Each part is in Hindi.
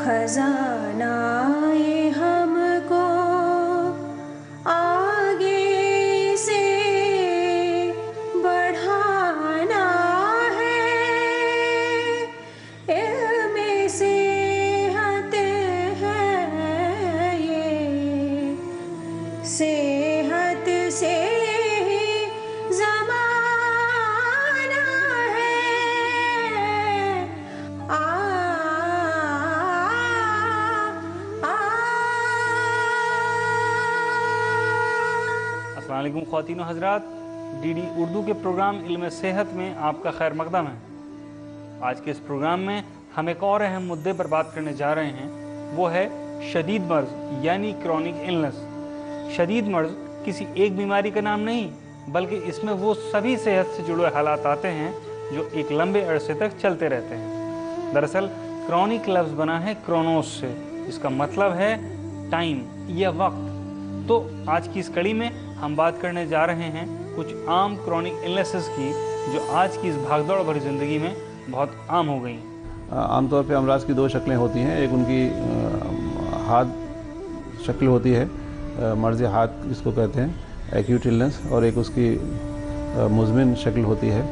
खजाना ये हमको आगे से बढ़ाना है, इल्मे सेहत है ये, सेहत से अस्सलाम वालेकुम ख़वातीन व हज़रात, डीडी उर्दू के प्रोग्राम इल्म सेहत में आपका खैर मक़दम है। आज के इस प्रोग्राम में हम एक और अहम मुद्दे पर बात करने जा रहे हैं, वो है शदीद मर्ज़ यानी क्रॉनिक इलनेस। शदीद मर्ज़ किसी एक बीमारी का नाम नहीं, बल्कि इसमें वो सभी सेहत से जुड़े हालात आते हैं जो एक लंबे अरसे तक चलते रहते हैं। दरअसल क्रॉनिक लफ्ज़ बना है क्रोनोस से, इसका मतलब है टाइम या वक्त। तो आज की इस कड़ी में हम बात करने जा रहे हैं कुछ आम क्रॉनिक इलनेसेस की जो आज की इस भागदौड़ भरी ज़िंदगी में बहुत आम हो गई। आमतौर पे अमराज की दो शक्लें होती हैं, एक उनकी हाथ शक्ल होती है, मर्ज़ हाथ जिसको कहते हैं एक्यूट इलनेस, और एक उसकी मुज़मिन शक्ल होती है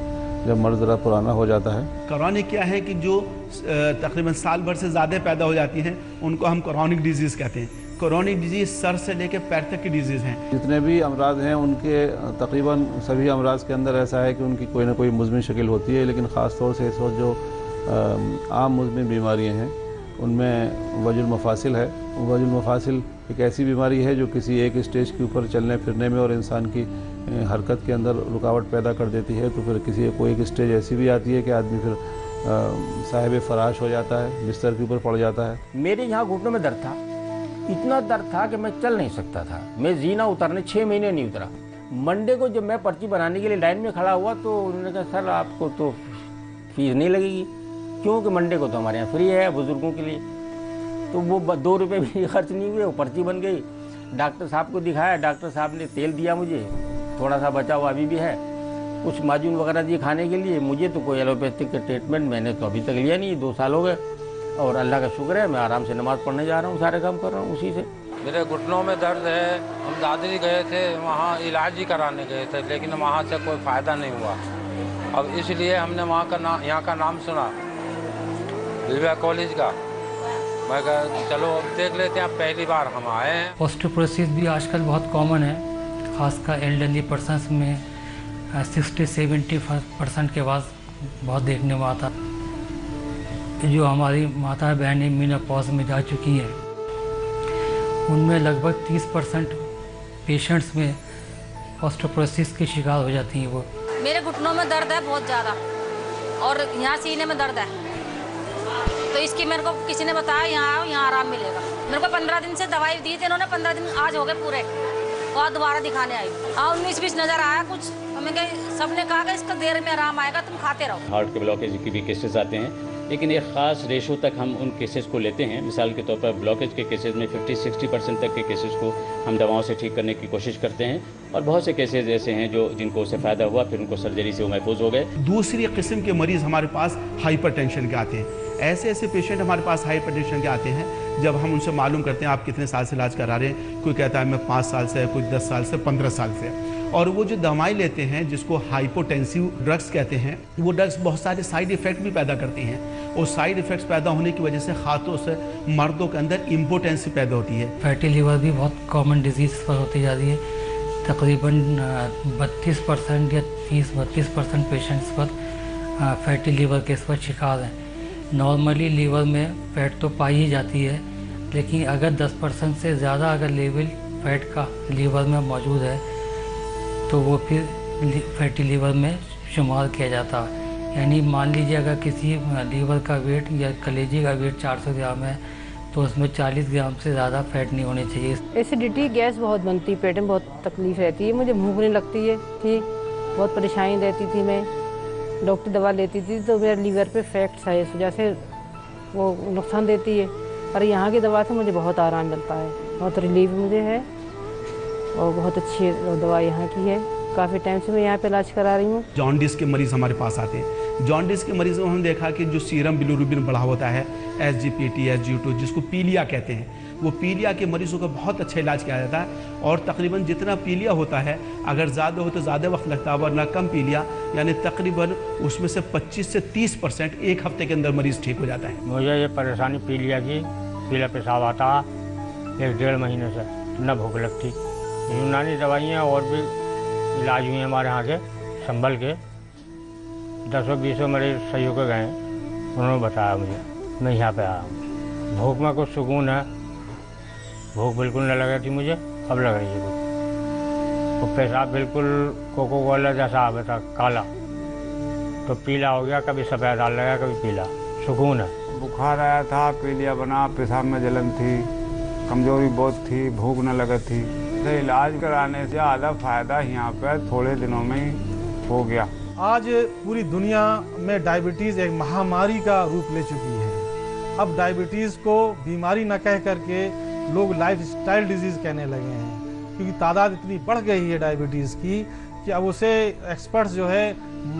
जब मर्ज़ ज़रा पुराना हो जाता है। क्रॉनिक क्या है कि जो तकरीबन साल भर से ज़्यादा पैदा हो जाती हैं उनको हम क्रॉनिक डिजीज़ कहते हैं। क्रॉनिक डिजीज़ सर से लेकर पैर तक की डिजीज़ हैं। जितने भी अमराज हैं उनके तकरीबन सभी अमराज के अंदर ऐसा है कि उनकी कोई ना कोई मुज़मिन शक्ल होती है, लेकिन ख़ास तौर से इस वक्त जो आम मुज़मिन बीमारियां हैं उनमें वजुल मफासिल है। वजुल मफासिल एक ऐसी बीमारी है जो किसी एक स्टेज के ऊपर चलने फिरने में और इंसान की हरकत के अंदर रुकावट पैदा कर देती है। तो फिर किसी कोई एक स्टेज ऐसी भी आती है कि आदमी फिर साहिब फराश हो जाता है, बिस्तर के ऊपर पड़ जाता है। मेरे यहाँ घुटनों में दर्द था, इतना दर्द था कि मैं चल नहीं सकता था। मैं जीना उतरने 6 महीने नहीं उतरा। मंडे को जब मैं पर्ची बनाने के लिए लाइन में खड़ा हुआ तो उन्होंने कहा सर आपको तो फीस नहीं लगेगी, क्योंकि मंडे को तो हमारे यहाँ फ्री है बुज़ुर्गों के लिए। तो वो 2 रुपये भी खर्च नहीं हुए, वो पर्ची बन गई। डॉक्टर साहब को दिखाया, डॉक्टर साहब ने तेल दिया मुझे, थोड़ा सा बचा हुआ अभी भी है, कुछ माजून वगैरह दिए खाने के लिए। मुझे तो कोई एलोपैथिक का ट्रीटमेंट मैंने तो अभी तक लिया नहीं, 2 साल हो गए। और अल्लाह का शुक्र है मैं आराम से नमाज़ पढ़ने जा रहा हूँ, सारे काम कर रहा हूँ उसी से। मेरे घुटनों में दर्द है, हम दादरी गए थे, वहाँ इलाज ही कराने गए थे, लेकिन वहाँ से कोई फ़ायदा नहीं हुआ। अब इसलिए हमने वहाँ का यहाँ का नाम सुना, लिविया कॉलेज का। मैं कहा चलो अब देख लेते हैं, पहली बार हम आए हैं। ऑस्टियोपोरोसिस भी आजकल बहुत कॉमन है, खासकर एल्डरली पर्सनस में 60-70% के बाद बहुत देखने में आता। जो हमारी माता बहनें मेनोपॉज में जा चुकी हैं उनमें लगभग 30% पेशेंट्स में ऑस्टियोपोरोसिस के शिकार हो जाती हैं। वो मेरे घुटनों में दर्द है बहुत ज़्यादा, और यहाँ सीने में दर्द है, तो इसकी मेरे को किसी ने बताया यहाँ आओ, यहाँ आराम मिलेगा। मेरे को 15 दिन से दवाई दी थी इन्होंने, 15 दिन आज हो गए पूरे, और दोबारा दिखाने आई। हाँ 19-20 नज़र आया कुछ, हमें सबने कहा कि इसका देर में आराम आएगा, तुम खाते रहो। हार्ट के ब्लॉकेज की भी केसेस आते हैं, लेकिन एक ख़ास रेशो तक हम उन केसेस को लेते हैं। मिसाल के तौर पर ब्लॉकेज के केसेस में 50-60% तक के केसेस को हम दवाओं से ठीक करने की कोशिश करते हैं, और बहुत से केसेस ऐसे हैं जो जिनको उससे फ़ायदा हुआ, फिर उनको सर्जरी से वो महफूज हो गए। दूसरी किस्म के मरीज़ हमारे पास हाइपरटेंशन के आते हैं। ऐसे पेशेंट हमारे पास हाइपरटेंशन के आते हैं, जब हम उनसे मालूम करते हैं आप कितने साल से इलाज करा रहे हैं, कोई कहता है मैं 5 साल से, कोई 10 साल से, 15 साल से। और वो जो दवाई लेते हैं जिसको हाइपोटेंसिव ड्रग्स कहते हैं, वो ड्रग्स बहुत सारे साइड इफ़ेक्ट भी पैदा करती हैं, और साइड इफ़ेक्ट्स पैदा होने की वजह से खासतौर से मर्दों के अंदर इम्पोटेंसी पैदा होती है। फैटी लीवर भी बहुत कॉमन डिजीज़ पर होती जा रही है। तकरीबन 32% या 30-32% पेशेंट्स पर फैटी लीवर के इस पर शिकार हैं। नॉर्मली लीवर में फैट तो पाई ही जाती है, लेकिन अगर 10% से ज़्यादा अगर लेवल फैट का लीवर में मौजूद है तो वो फिर फैटी लीवर में शुमार किया जाता है। यानी मान लीजिए अगर किसी लीवर का वेट या कलेजी का वेट 400 ग्राम है तो उसमें 40 ग्राम से ज़्यादा फैट नहीं होनी चाहिए। एसिडिटी गैस बहुत बनती है, पेट में बहुत तकलीफ रहती है, मुझे भूख नहीं लगती है, ठीक बहुत परेशानी रहती थी। मैं डॉक्टर दवा लेती थी तो मेरे लीवर पे फैक्ट्स है, इस वजह से वो नुकसान देती है। पर यहाँ की दवा से मुझे बहुत आराम मिलता है, बहुत रिलीफ मुझे है, और बहुत अच्छी दवा यहाँ की है। काफ़ी टाइम से मैं यहाँ पे इलाज करा रही हूँ। जॉन्डिस के मरीज़ हमारे पास आते हैं, जॉन्डिस के मरीजों में हम देखा कि जो सीरम बिलिरुबिन बढ़ा होता है, SGPT, SGO2, जिसको पीलिया कहते हैं, वो पीलिया के मरीजों का बहुत अच्छा इलाज किया जाता है। और तकरीबन जितना पीलिया होता है, अगर ज़्यादा हो तो ज़्यादा वक्त लगता है, वरना कम पीलिया यानी तकरीबन उसमें से 25 से 30% एक हफ्ते के अंदर मरीज़ ठीक हो जाता है। मुझे ये परेशानी पीलिया की, पीला पेशाब आता 1-1.5 महीने से, न भूख लगती। यूनानी दवाइयाँ और भी इलाज हुए हमारे यहाँ के संभल के 10-20 मरीज सही होकर गए, उन्होंने बताया मुझे, मैं यहाँ पे आया हूँ। भूख में कुछ सुकून है, भूख बिल्कुल न लग रही थी मुझे, अब लग रही है कुछ। तो पेशाब बिल्कुल कोको कोला जैसा आ था, काला, तो पीला हो गया, कभी सफ़ेद डाल लगा, कभी पीला, सुकून है। बुखार आया था, पीलिया बना, पेशाब में जलन थी, कमजोरी बहुत थी, भूख न लगी थी। तो इलाज कराने से आधा फ़ायदा यहाँ पर थोड़े दिनों में ही हो गया। आज पूरी दुनिया में डायबिटीज़ एक महामारी का रूप ले चुकी है। अब डायबिटीज़ को बीमारी न कह करके लोग लाइफस्टाइल डिजीज़ कहने लगे हैं, क्योंकि तादाद इतनी बढ़ गई है डायबिटीज़ की कि अब उसे एक्सपर्ट्स जो है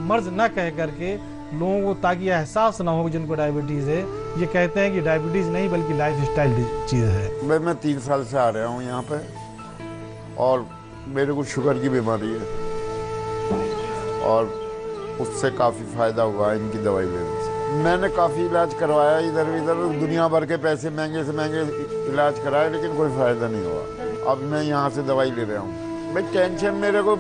मर्ज न कह करके लोगों को, ताकि एहसास ना हो जिनको डायबिटीज़ है, ये कहते हैं कि डायबिटीज़ नहीं बल्कि लाइफस्टाइल चीज़ है। मैं 3 साल से आ रहा हूँ यहाँ पे, और मेरे को शुगर की बीमारी है और उससे काफ़ी फ़ायदा हुआ है इनकी दवाई लेने से। मैंने काफ़ी इलाज करवाया, इधर उधर दुनिया भर के पैसे महंगे से महंगे इलाज कराए, लेकिन कोई फ़ायदा नहीं हुआ। अब मैं यहाँ से दवाई ले रहा हूँ। भाई टेंशन, मेरे को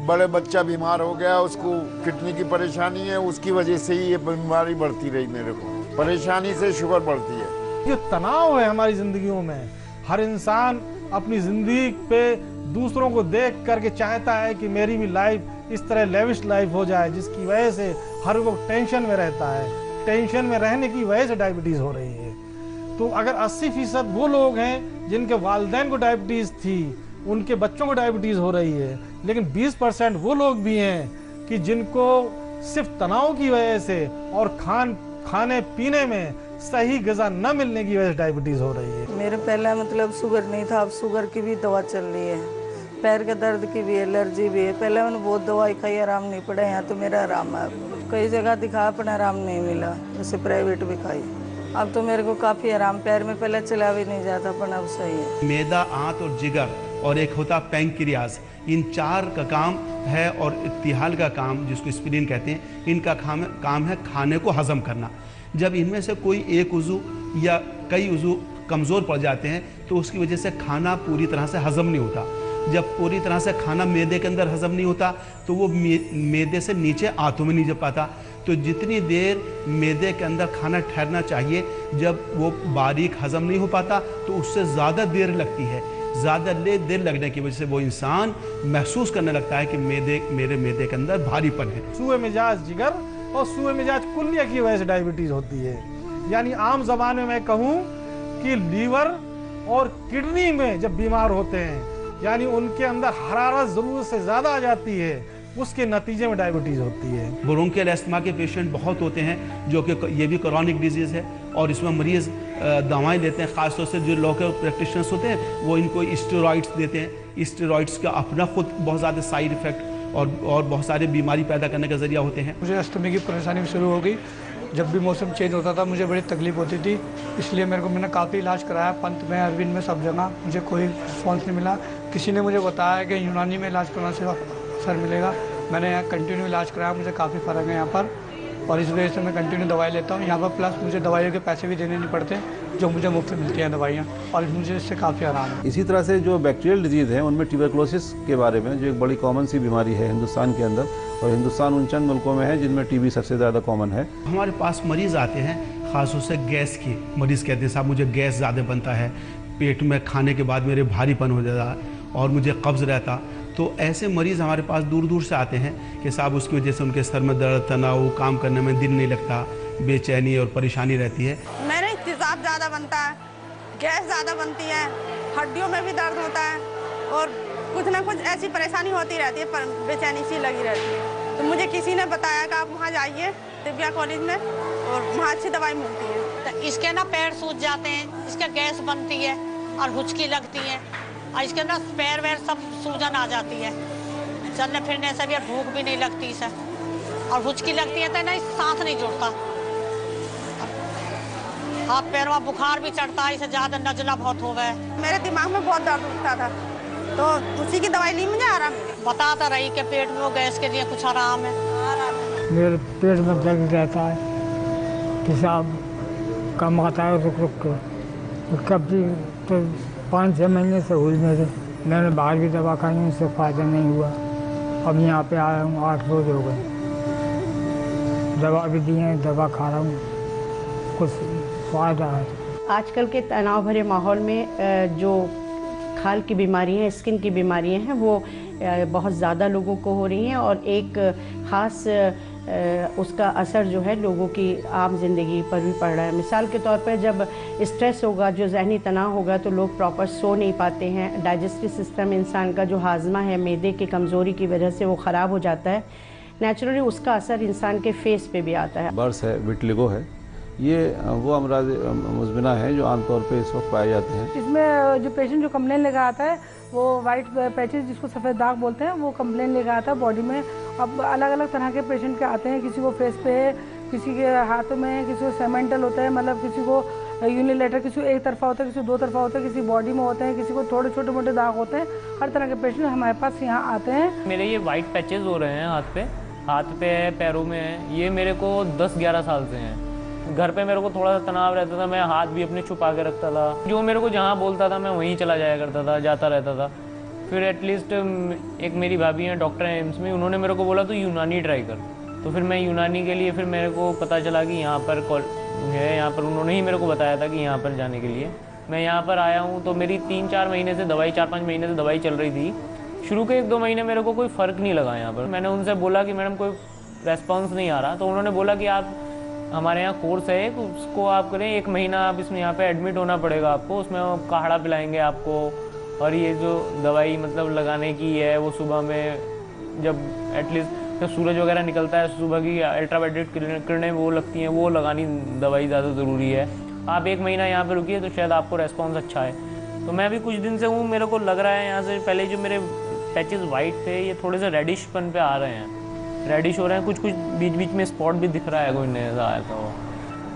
बड़े बच्चा बीमार हो गया, उसको किडनी की परेशानी है, उसकी वजह से ही ये बीमारी बढ़ती रही। मेरे को परेशानी से शुगर बढ़ती है। जो तनाव है हमारी ज़िंदगियों में, हर इंसान अपनी ज़िंदगी पे दूसरों को देख करके चाहता है कि मेरी भी लाइफ इस तरह लेविश लाइफ हो जाए, जिसकी वजह से हर वक्त टेंशन में रहता है। टेंशन में रहने की वजह से डायबिटीज़ हो रही है। तो अगर 80% वो लोग हैं जिनके वालिदैन को डायबिटीज़ थी, उनके बच्चों को डायबिटीज़ हो रही है, लेकिन 20% वो लोग भी हैं कि जिनको सिर्फ तनाव की वजह से और खाने पीने में सही ग़िज़ा न मिलने की वजह से डायबिटीज़ हो रही है। मेरे पहले मतलब शुगर नहीं था, अब शुगर की भी दवा चल रही है, पैर के दर्द की भी, एलर्जी भी है। पहले मैंने बहुत दवाई खाई, आराम नहीं पड़ा। यहाँ तो मेरा आराम है। कई जगह दिखा पर आराम नहीं मिला, जैसे प्राइवेट भी खाई। अब तो मेरे को काफ़ी आराम, पैर में पहले चला भी नहीं जाता, पर अब सही है। मैदा, आंत और जिगर, और एक होता पैंक्रियाज, इन 4 का काम है, और इत्तिहाल का काम जिसको स्प्लीन कहते हैं, इनका काम है खाने को हजम करना। जब इनमें से कोई एक उज़ू या कई उज़ू कमज़ोर पड़ जाते हैं तो उसकी वजह से खाना पूरी तरह से हजम नहीं होता। जब पूरी तरह से खाना मैदे के अंदर हजम नहीं होता तो वो मैदे से नीचे आंतों में नहीं जा पाता। तो जितनी देर मैदे के अंदर खाना ठहरना चाहिए, जब वो बारीक हजम नहीं हो पाता तो उससे ज़्यादा देर लगती है। ज़्यादा देर लगने की वजह से वो इंसान महसूस करने लगता है कि मेरे मैदे के अंदर भारीपन है। सूए मिजाज जिगर और सूए मिजाज कुल्लिया की वजह से डायबिटीज़ होती है। यानी आम ज़बान में मैं कहूँ कि लीवर और किडनी में जब बीमार होते हैं, यानी उनके अंदर हरारत ज़रूरत से ज़्यादा आ जाती है, उसके नतीजे में डायबिटीज़ होती है। ब्रोंकियल अस्थमा के पेशेंट बहुत होते हैं, जो कि ये भी क्रॉनिक डिजीज़ है, और इसमें मरीज़ दवाएं लेते हैं। ख़ासतौर से जो लोकल प्रैक्टिशनर्स होते हैं वो इनको स्टेरॉइड्स देते हैं। स्टेरॉइड्स का अपना खुद बहुत ज़्यादा साइड इफ़ेक्ट और बहुत सारे बीमारी पैदा करने का ज़रिया होते हैं। मुझे अस्थमा की परेशानी शुरू हो गई। जब भी मौसम चेंज होता था मुझे बड़ी तकलीफ होती थी, इसलिए मैंने काफ़ी इलाज कराया, पंत में, अरविंद में, सब जगह, मुझे कोई रिस्पॉन्स नहीं मिला। किसी ने मुझे बताया कि यूनानी में इलाज करने से असर मिलेगा। मैंने यहाँ कंटिन्यू इलाज कराया, मुझे काफ़ी फ़र्क है यहाँ पर, और इस वजह से मैं कंटिन्यू दवाई लेता हूँ यहाँ पर। प्लस मुझे दवाइयों के पैसे भी देने नहीं पड़ते, जो मुझे मुफ्त मिलती हैं दवाइयाँ, और मुझे इससे काफ़ी आराम है। इसी तरह से जो बैक्टीरियल डिजीज़ है उनमें ट्यूबरकुलोसिस के बारे में, जो एक बड़ी कॉमन सी बीमारी है हिंदुस्तान के अंदर, और हिंदुस्तान उन चंद मुल्कों में है जिनमें टीबी सबसे ज़्यादा कॉमन है। हमारे पास मरीज़ आते हैं ख़ासतौर से गैस के मरीज़, कहते हैं साहब मुझे गैस ज़्यादा बनता है, पेट में खाने के बाद मेरे भारीपन हो जाता है और मुझे कब्ज़ रहता। तो ऐसे मरीज़ हमारे पास दूर दूर से आते हैं कि साहब उसकी वजह से उनके सर में दर्द, तनाव, काम करने में दिल नहीं लगता, बेचैनी और परेशानी रहती है। मेरे तेज़ाब ज़्यादा बनता है, गैस ज़्यादा बनती है, हड्डियों में भी दर्द होता है, और कुछ ना कुछ ऐसी परेशानी होती रहती है, पर बेचैनी सी लगी रहती है। तो मुझे किसी ने बताया कि आप वहाँ जाइए दिव्या कॉलेज में, और वहाँ अच्छी दवाई मिलती है। तो इसके ना पैर सूज जाते हैं, इसके गैस बनती है और हुचकी लगती है, और इसके ना पैर वैर सब सूजन आ जाती है, चलने फिरने से भी भूख भी नहीं लगती इसे। और हुचकी लगती है तो नहीं, सांस नहीं जुड़ता, हाथ पैर में बुखार भी चढ़ता है, इससे ज्यादा नजला बहुत हो गए। मेरे दिमाग में बहुत दर्द उठता था, तो उसी की दवाई ली, मुझे आराम। बताता रही कि पेट में वो गैस के लिए कुछ आराम है। मेरे पेट में दर्द रहता है, पेशाब कम आता है रुक रुक के, कभी तो 5-6 महीने से हुई मेरे। मैंने बाहर भी दवा खाई, उससे फ़ायदा नहीं हुआ। अब यहाँ पे आया हूँ, 8 रोज हो गए, दवा भी दी है, दवा खा रहा हूँ, कुछ फ़ायदा है। आजकल के तनाव भरे माहौल में जो खाल की बीमारियाँ, स्किन की बीमारियाँ हैं, वो बहुत ज़्यादा लोगों को हो रही हैं और एक ख़ास उसका असर जो है लोगों की आम जिंदगी पर भी पड़ रहा है। मिसाल के तौर पर जब स्ट्रेस होगा, जो जहनी तनाव होगा, तो लोग प्रॉपर सो नहीं पाते हैं। डाइजेस्टिव सिस्टम, इंसान का जो हाजमा है, मैदे की कमज़ोरी की वजह से वो ख़राब हो जाता है। नेचुरली उसका असर इंसान के फेस पे भी आता है। बर्स है, विटलिगो है, ये वो अमराज मुज़मिना हैं जो आमतौर पे इस वक्त पाए जाते हैं। इसमें जो पेशेंट जो कंप्लेन लेकर आता है वो वाइट पैचेस, जिसको सफ़ेद दाग बोलते हैं, वो कंप्लेन लेकर आता है बॉडी में। अब अलग अलग तरह के पेशेंट के आते हैं, किसी को फेस पे है, किसी के हाथों में है, किसी को सेमेंटल होता है, मतलब किसी को यूनिलेटर, किसी को एक तरफा होता है, किसी को 2 तरफा होता है, किसी बॉडी में होते हैं, किसी को थोड़े छोटे मोटे दाग होते हैं। हर तरह के पेशेंट हमारे पास यहाँ आते हैं। मेरे ये वाइट पैचेस हो रहे हैं हाथ पे है, पैरों में है, ये मेरे को 10-11 साल से हैं। घर पे मेरे को थोड़ा सा तनाव रहता था, मैं हाथ भी अपने छुपा के रखता था, जो मेरे को जहाँ बोलता था मैं वहीं चला जाया करता था, जाता रहता था। फिर एटलीस्ट एक मेरी भाभी हैं, डॉक्टर हैं एम्स में, उन्होंने मेरे को बोला तो यूनानी ट्राई कर। तो फिर मैं यूनानी के लिए, फिर मेरे को पता चला कि यहाँ पर है, यहाँ पर उन्होंने ही मेरे को बताया था कि यहाँ पर जाने के लिए। मैं यहाँ पर आया हूँ तो मेरी 3-4 महीने से दवाई, 4-5 महीने से दवाई चल रही थी। शुरू के 1-2 महीने मेरे को कोई फ़र्क नहीं लगा यहाँ पर। मैंने उनसे बोला कि मैडम कोई रेस्पॉन्स नहीं आ रहा, तो उन्होंने बोला कि आप हमारे यहाँ कोर्स है एक, उसको आप करें, 1 महीना आप इसमें यहाँ पे एडमिट होना पड़ेगा आपको, उसमें काढ़ा पिलाएंगे आपको, और ये जो दवाई मतलब लगाने की है वो सुबह में जब एटलीस्ट जब सूरज वगैरह निकलता है, सुबह की अल्ट्रावायलेट किरणें वो लगती हैं, वो लगानी दवाई ज़्यादा ज़रूरी है। आप 1 महीना यहाँ पे रुकिए तो शायद आपको रेस्पॉन्स अच्छा है। तो मैं अभी कुछ दिन से हूँ, मेरे को लग रहा है यहाँ से पहले जो मेरे पैचेस वाइट थे ये थोड़े से रेडिशपन पे आ रहे हैं, रेडिश हो रहे हैं, कुछ बीच बीच में स्पॉट भी दिख रहा है, कोई नया आया था वो।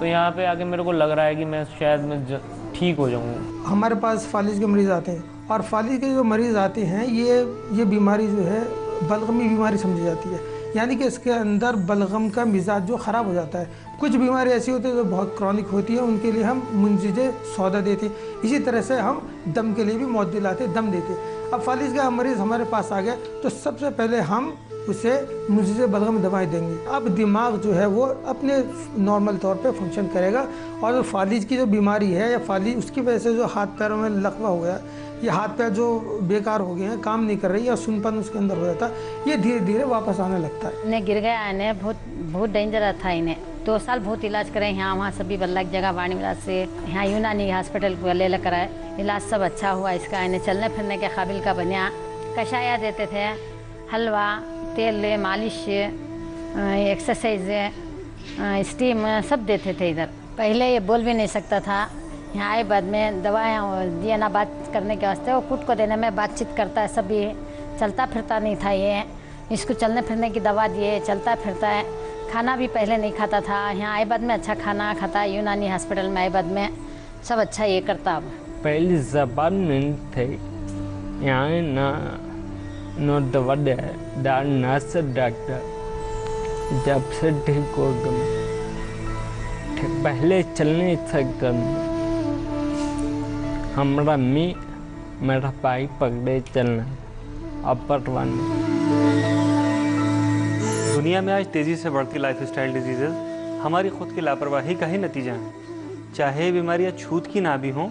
तो यहाँ पे आके मेरे को लग रहा है कि मैं शायद ठीक हो जाऊँ। हमारे पास फालिज के मरीज़ आते हैं, और फालिज के जो मरीज़ आते हैं ये बीमारी जो है बलगमी बीमारी समझी जाती है, यानी कि इसके अंदर बलगम का मिजाज जो ख़राब हो जाता है। कुछ बीमारी ऐसी होती है जो बहुत क्रॉनिक होती है, उनके लिए हम मुंजिजे सौदा देते। इसी तरह से हम दम के लिए भी मौत दिलाते, दम देते। अब फालिज का मरीज़ हमारे पास आ गया तो सबसे पहले हम उसे मुंजिजे बलगम दवाएं देंगे। अब दिमाग जो है वो अपने नॉर्मल तौर पे फंक्शन करेगा, और फालिज की जो बीमारी है या फालिज, उसकी वजह से जो हाथ पैरों में लकवा हो गया, ये हाथ पैर जो बेकार हो गए हैं, काम नहीं कर रही, या सुनपन उसके अंदर हो जाता है, ये धीरे धीरे वापस आने लगता है। इन्हें गिर गया, इन्हें बहुत डेंजर था। इन्हें 2 साल बहुत इलाज करे, यहाँ वहाँ सभी बल्ला की जगह वाणी मिला से यहाँ यूनानी हॉस्पिटल को ले कराए, इलाज सब अच्छा हुआ इसका। इन्हें चलने फिरने के काबिल का बनिया, कषाया देते थे, हलवा, तेल, मालिश, एक्सरसाइज, स्टीम सब देते थे इधर। पहले ये बोल भी नहीं सकता था, यहाँ आए बाद में दवाएँ दिए ना बात करने के वास्ते, वो खुद को देने में बातचीत करता है, सभी चलता फिरता नहीं था ये, इसको चलने फिरने की दवा दिए, चलता फिरता है। खाना भी पहले नहीं खाता था, यहाँ आए बाद में अच्छा खाना खाता है, यूनानी हॉस्पिटल में आए बाद में सब अच्छा ये करता। अब पहली जबान नहीं थे यहाँ ना नो दवा नर्स डॉक्टर, जब से ठीक हो गए, पहले चलने सकता हमारा मेरा भाई पकड़े चलना अब परवाने। दुनिया में आज तेज़ी से बढ़ती लाइफस्टाइल डिजीज़ेज़ हमारी खुद की लापरवाही का ही नतीजा है। चाहे बीमारियां छूत की ना भी हों,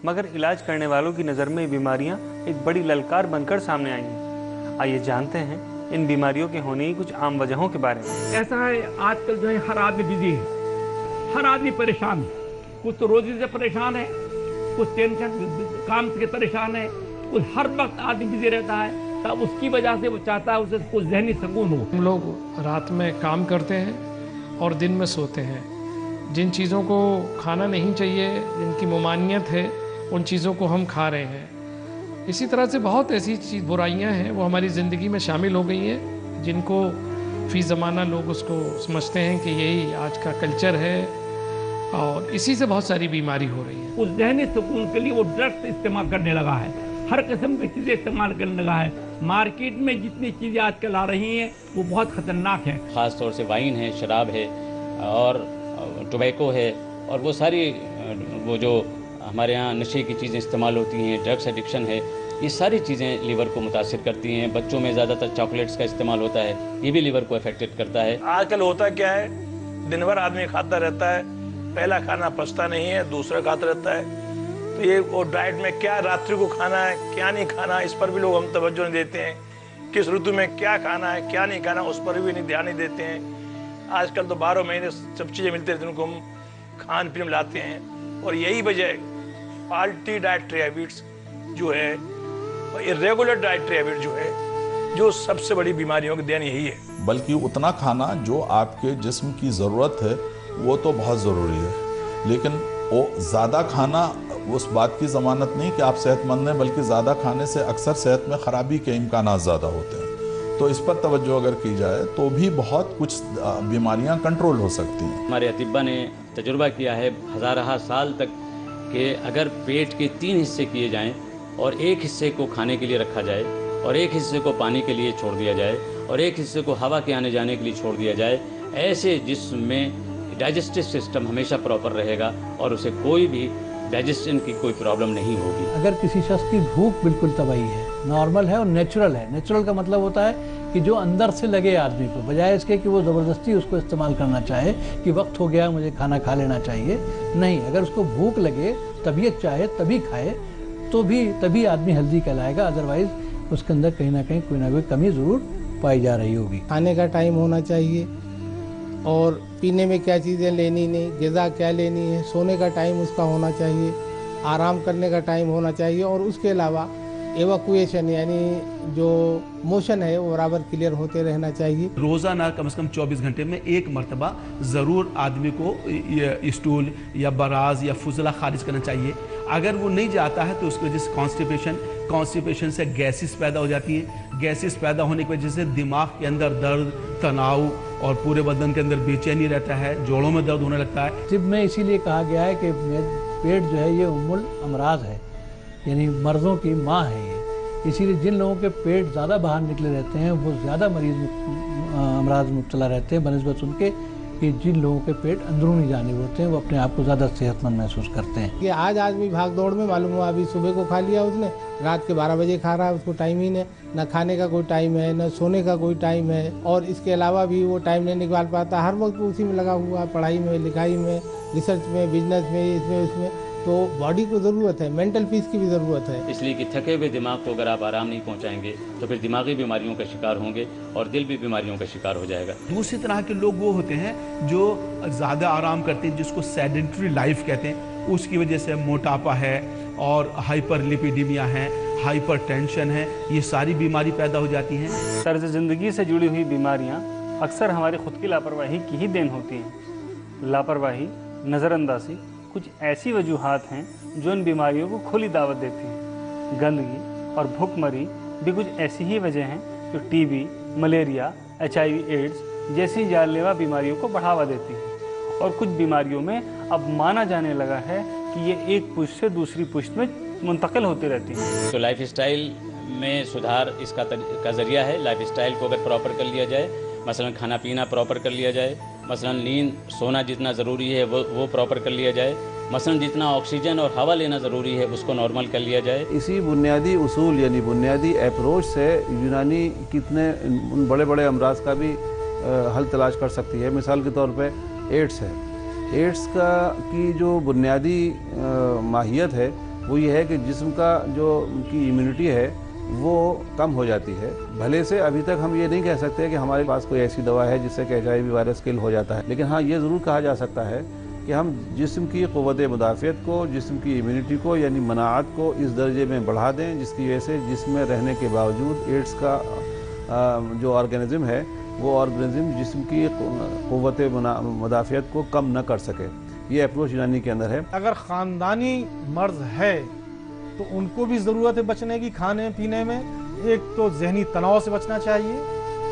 मगर इलाज करने वालों की नज़र में ये बीमारियां एक बड़ी ललकार बनकर सामने आई हैं। आइए जानते हैं इन बीमारियों के होने की कुछ आम वजहों के बारे में। ऐसा है आजकल जो है हर आदमी बिजी है, हर आदमी परेशान है, कुछ तो रोजी से परेशान है, कुछ टेंशन काम से परेशान है, कुछ हर वक्त आदमी बिजी रहता है, तब उसकी वजह से वो चाहता है उसे कुछ ज़हनी सुकून हो। हम लोग रात में काम करते हैं और दिन में सोते हैं। जिन चीज़ों को खाना नहीं चाहिए, जिनकी ममानियत है, उन चीज़ों को हम खा रहे हैं। इसी तरह से बहुत ऐसी बुराइयां हैं वो हमारी ज़िंदगी में शामिल हो गई हैं, जिनको फी ज़माना लोग उसको समझते हैं कि यही आज का कल्चर है और इसी से बहुत सारी बीमारी हो रही है। उस जहनी सुकून के लिए वो ड्रग्स इस्तेमाल करने लगा है, हर किस्म की चीज़ें इस्तेमाल करने लगा है। मार्केट में जितनी चीज़ें आजकल आ रही हैं वो बहुत ख़तरनाक हैं। ख़ास तौर से वाइन है, शराब है और टोबैको है और वो सारी वो जो हमारे यहाँ नशे की चीज़ें इस्तेमाल होती हैं, ड्रग्स एडिक्शन है, ये सारी चीज़ें लीवर को मुतासिर करती हैं। बच्चों में ज़्यादातर चॉकलेट्स का इस्तेमाल होता है, ये भी लीवर को अफेक्टेड करता है। आजकल होता क्या है, दिन भर आदमी खाता रहता है, पहला खाना पचता नहीं है, दूसरा खाता रहता है। तो ये वो डाइट में क्या रात्रि को खाना है, क्या नहीं खाना, इस पर भी लोग हम तवज्जो नहीं देते हैं। किस ऋतु में क्या खाना है, क्या नहीं खाना, उस पर भी नहीं ध्यान नहीं देते हैं। आजकल तो 12 महीने सब चीज़ें मिलती रहती हैं, उनको हम खान पीन में लाते हैं। और यही वजह फाल्टी डाइटरी हैबिट्स जो है, इरेगुलर डाइटरी हैबिट जो है, जो सबसे बड़ी बीमारियों की देन यही है। बल्कि उतना खाना जो आपके जिस्म की ज़रूरत है वो तो बहुत ज़रूरी है, लेकिन वो ज़्यादा खाना उस बात की ज़मानत नहीं कि आप सेहतमंद हैं, बल्कि ज़्यादा खाने से अक्सर सेहत में ख़राबी के इम्कान ज़्यादा होते हैं। तो इस पर तवज्जो अगर की जाए तो भी बहुत कुछ बीमारियां कंट्रोल हो सकती हैं। हमारे अतिब्बा ने तजुर्बा किया है हज़ार साल तक कि अगर पेट के 3 हिस्से किए जाएं और एक हिस्से को खाने के लिए रखा जाए और एक हिस्से को पानी के लिए छोड़ दिया जाए और एक हिस्से को हवा के आने जाने के लिए छोड़ दिया जाए, ऐसे जिसमें डाइजेस्टिव सिस्टम हमेशा प्रॉपर रहेगा और उसे कोई भी डाइजेशन की कोई प्रॉब्लम नहीं होगी। अगर किसी शख्स की भूख बिल्कुल तबाही है, नॉर्मल है और नेचुरल है, नेचुरल का मतलब होता है कि जो अंदर से लगे आदमी को, बजाय इसके कि वो ज़बरदस्ती उसको इस्तेमाल करना चाहे कि वक्त हो गया मुझे खाना खा लेना चाहिए। नहीं, अगर उसको भूख लगे, तबीयत चाहे तभी खाए, तो भी तभी आदमी हेल्दी कहलाएगा। अदरवाइज उसके अंदर कहीं ना कोई कमी ज़रूर पाई जा रही होगी। खाने का टाइम होना चाहिए और पीने में क्या चीज़ें लेनी नहीं, ग़िज़ा क्या लेनी है, सोने का टाइम उसका होना चाहिए, आराम करने का टाइम होना चाहिए और उसके अलावा एवाकुएशन यानी जो मोशन है वो बराबर क्लियर होते रहना चाहिए। रोज़ाना कम से कम 24 घंटे में एक मरतबा ज़रूर आदमी को स्टूल या बराज या फुजला खारिज करना चाहिए। अगर वो नहीं जाता है तो उसकी वजह से कॉन्स्टिपेशन से गैसेस पैदा हो जाती हैं। गैसेस पैदा होने की वजह से दिमाग के अंदर दर्द, तनाव और पूरे बदन के अंदर बेचैनी रहता है, जोड़ों में दर्द होने लगता है। तिब में इसीलिए कहा गया है कि पेट जो है ये उम्मुल अमराज है, यानी मर्ज़ों की माँ है ये। इसीलिए जिन लोगों के पेट ज़्यादा बाहर निकले रहते हैं वो ज़्यादा अमराज में मुब्तला रहते हैं बनस्बत उनके कि जिन लोगों के पेट अंदरूनी जानिब होते हैं वो अपने आप को ज़्यादा सेहतमंद महसूस करते हैं। कि आज आदमी भाग दौड़ में मालूम हुआ अभी सुबह को खा लिया उसने, रात के 12 बजे खा रहा है, उसको टाइम ही नहीं, न खाने का कोई टाइम है न सोने का कोई टाइम है और इसके अलावा भी वो टाइम नहीं निकाल पाता, हर वक्त उसी में लगा हुआ, पढ़ाई में, लिखाई में, रिसर्च में, बिजनेस में, इसमें उसमें। तो बॉडी को ज़रूरत है, मेंटल पीस की भी ज़रूरत है। इसलिए कि थके हुए दिमाग को अगर आप आराम नहीं पहुंचाएंगे तो फिर दिमागी बीमारियों का शिकार होंगे और दिल भी बीमारियों का शिकार हो जाएगा। दूसरी तरह के लोग वो होते हैं जो ज़्यादा आराम करते हैं, जिसको सेडेंटरी लाइफ कहते हैं। उसकी वजह से मोटापा है और हाइपरलिपिडीमिया है, हाइपरटेंशन है, ये सारी बीमारी पैदा हो जाती हैं। तर्ज ज़िंदगी से जुड़ी हुई बीमारियाँ अक्सर हमारी खुद की लापरवाही की ही देन होती हैं। लापरवाही, नज़रअंदाजी कुछ ऐसी वजूहात हैं जो इन बीमारियों को खुली दावत देती हैं। गंदगी और भूखमरी भी कुछ ऐसी ही वजह हैं जो टीबी, मलेरिया, HIV, एड्स जैसी जानलेवा बीमारियों को बढ़ावा देती हैं। और कुछ बीमारियों में अब माना जाने लगा है कि ये एक पुष्ट से दूसरी पुष्ट में मुंतकिल होती रहती हैं। तो लाइफ स्टाइल में सुधार इसका ज़रिया है। लाइफ स्टाइल को अगर प्रॉपर कर लिया जाए, मसलन खाना पीना प्रॉपर कर लिया जाए, मसलन नींद सोना जितना ज़रूरी है वो प्रॉपर कर लिया जाए, मसलन जितना ऑक्सीजन और हवा लेना ज़रूरी है उसको नॉर्मल कर लिया जाए। इसी बुनियादी उसूल यानी बुनियादी अप्रोच से यूनानी कितने उन बड़े बड़े अमराज का भी हल तलाश कर सकती है। मिसाल के तौर पे एड्स है। एड्स की जो बुनियादी माहियत है वो ये है कि जिस्म का जो उनकी इम्यूनिटी है वो कम हो जाती है। भले से अभी तक हम ये नहीं कह सकते कि हमारे पास कोई ऐसी दवा है जिससे कि HIV वायरस किल हो जाता है, लेकिन हाँ ये ज़रूर कहा जा सकता है कि हम जिस्म की क़ुव्वत मुदाफ़ियत को, जिस्म की इम्यूनिटी को यानी मनाअत को इस दर्जे में बढ़ा दें जिसकी वजह से जिस्म में रहने के बावजूद एड्स का जो ऑर्गेनिज़म है वो ऑर्गेनिज़म जिस्म की क़ुव्वत मुदाफ़ियत को कम न कर सके। ये अप्रोच यूनानी के अंदर है। अगर ख़ानदानी मर्ज़ है तो उनको भी ज़रूरत है बचने की खाने पीने में। एक तो जहनी तनाव से बचना चाहिए,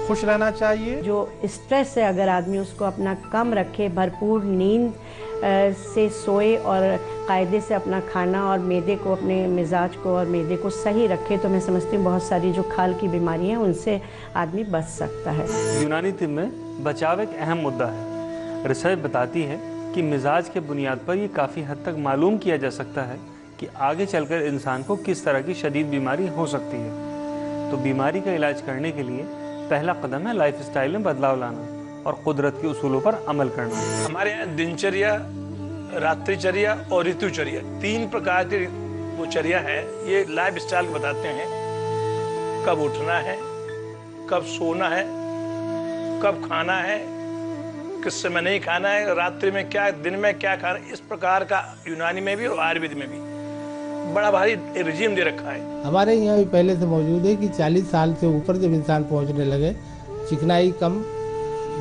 खुश रहना चाहिए। जो स्ट्रेस है अगर आदमी उसको अपना कम रखे, भरपूर नींद से सोए और कायदे से अपना खाना और मैदे को, अपने मिजाज को और मैदे को सही रखे, तो मैं समझती हूँ बहुत सारी जो खाल की बीमारियाँ हैं उनसे आदमी बच सकता है। यूनानी तिब में बचाव एक अहम मुद्दा है। रिसर्च बताती है कि मिजाज के बुनियाद पर ये काफ़ी हद तक मालूम किया जा सकता है कि आगे चलकर इंसान को किस तरह की शदीद बीमारी हो सकती है। तो बीमारी का इलाज करने के लिए पहला कदम है लाइफ स्टाइल में बदलाव लाना और कुदरत के उसूलों पर अमल करना। हमारे यहाँ दिनचर्या, रात्रिचर्या और ऋतुचर्या, 3 प्रकार की वो चर्या है। ये लाइफ स्टाइल बताते हैं कब उठना है, कब सोना है, कब खाना है, किस समय नहीं खाना है, रात्रि में क्या, दिन में क्या खाना। इस प्रकार का यूनानी में भी और आयुर्वेद में भी बड़ा भारी रिजीम दे रखा है। हमारे यहाँ भी पहले से मौजूद है कि 40 साल से ऊपर जब इंसान पहुँचने लगे, चिकनाई कम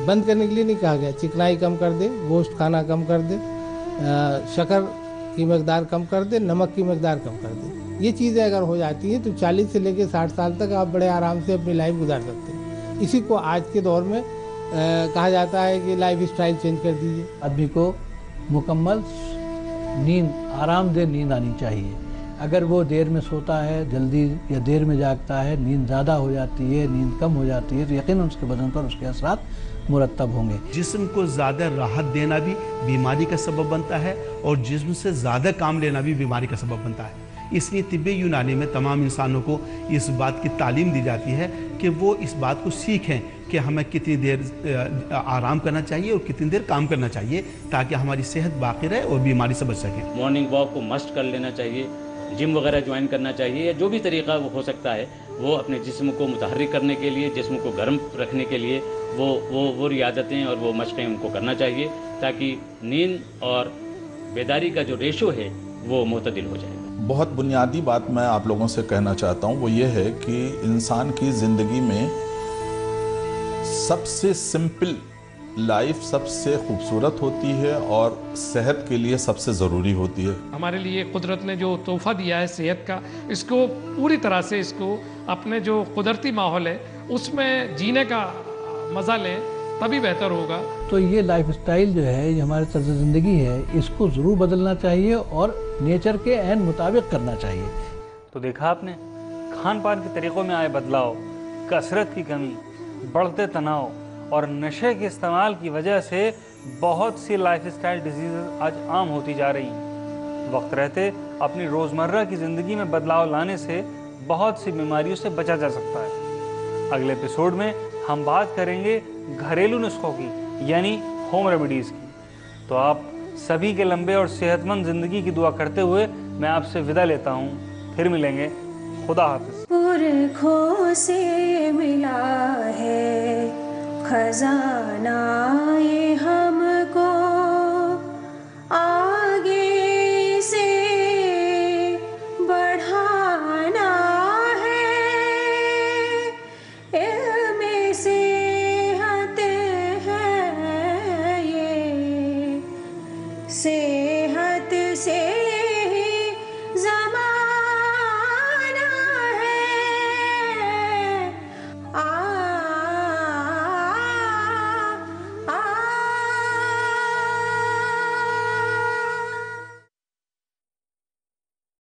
बंद करने के लिए नहीं कहा गया, चिकनाई कम कर दे, गोश्त खाना कम कर दे, शक्कर की मकदार कम कर दे, नमक की मकदार कम कर दे। ये चीज़ें अगर हो जाती हैं तो 40 से लेकर 60 साल तक आप बड़े आराम से अपनी लाइफ गुजार सकते हैं। इसी को आज के दौर में कहा जाता है कि लाइफ स्टाइल चेंज कर दीजिए। आदमी को मुकम्मल नींद, आरामदेह नींद आनी चाहिए। अगर वो देर में सोता है, जल्दी या देर में जागता है, नींद ज़्यादा हो जाती है, नींद कम हो जाती है, तो यकीनन उसके बदन पर उसके असरात मुरतब होंगे। जिस्म को ज़्यादा राहत देना भी बीमारी का सबब बनता है और जिस्म से ज़्यादा काम लेना भी बीमारी का सबब बनता है। इसलिए तिब्बे यूनानी में तमाम इंसानों को इस बात की तालीम दी जाती है कि वो इस बात को सीखें कि हमें कितनी देर आराम करना चाहिए और कितनी देर काम करना चाहिए ताकि हमारी सेहत बाकी रहे और बीमारी से बच सके। मॉर्निंग वॉक को मस्ट कर लेना चाहिए, जिम वगैरह ज्वाइन करना चाहिए, या जो भी तरीका वो हो सकता है वो अपने जिस्म को मुतहर्रिक करने के लिए, जिस्म को गर्म रखने के लिए वो रियादतें और वो मशक़ें उनको करना चाहिए ताकि नींद और बेदारी का जो रेशो है वो मुतदिल हो जाए। बहुत बुनियादी बात मैं आप लोगों से कहना चाहता हूँ, वो ये है कि इंसान की ज़िंदगी में सबसे सिंपल लाइफ सबसे खूबसूरत होती है और सेहत के लिए सबसे ज़रूरी होती है। हमारे लिए कुदरत ने जो तोहफ़ा दिया है सेहत का, इसको पूरी तरह से इसको अपने जो कुदरती माहौल है उसमें जीने का मज़ा लें, तभी बेहतर होगा। तो ये लाइफ स्टाइल जो है, ये हमारे तर्ज़ ज़िंदगी है, इसको ज़रूर बदलना चाहिए और नेचर के ऐन मुताबिक करना चाहिए। तो देखा आपने, खान पान के तरीक़ों में आए बदलाव, कसरत की कमी, बढ़ते तनाव और नशे के इस्तेमाल की वजह से बहुत सी लाइफ स्टाइल डिजीज़ आज आम होती जा रही हैं। वक्त रहते अपनी रोज़मर्रा की ज़िंदगी में बदलाव लाने से बहुत सी बीमारियों से बचा जा सकता है। अगले एपिसोड में हम बात करेंगे घरेलू नुस्खों की, यानी होम रेमेडीज़ की। तो आप सभी के लंबे और सेहतमंद ज़िंदगी की दुआ करते हुए मैं आपसे विदा लेता हूँ। फिर मिलेंगे। खुदा हाफिज़। पुरखों से मिला है खजाना ये